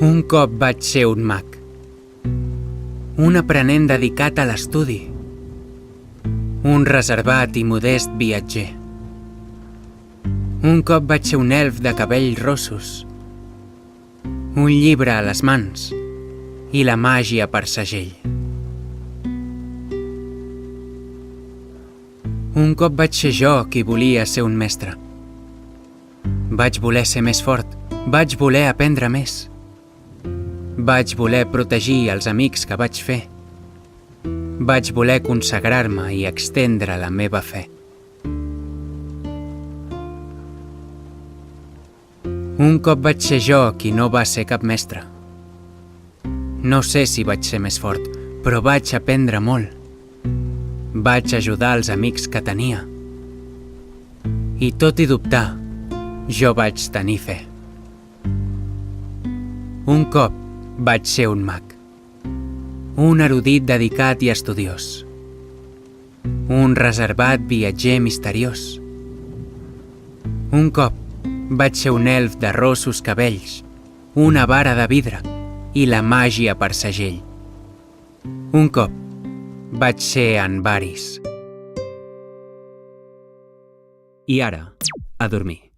Un cop vaig ser un mag, un aprenent dedicat a l'estudi, un reservat i modest viatger. Un cop vaig ser un elf de cabells rossos, un llibre a les mans i la màgia per segell. Un cop vaig ser jo qui volia ser un mestre. Vaig voler ser més fort, vaig voler aprendre més. Vaig voler protegir els amics que vaig fer. Vaig voler consagrar-me i extendre la meva fe. Un cop vaig ser jo qui no va ser cap mestre. No sé si vaig ser més fort, però vaig aprendre molt. Vaig ajudar els amics que tenia. I tot i dubtar, jo vaig tenir fe. Un cop vaig ser un mag, un erudit dedicat i estudiós, un reservat viatger misteriós. Un cop vaig ser un elf de rossos cabells, una vara de vidre i la màgia per segell. Un cop vaig ser en Varys. I ara, a dormir.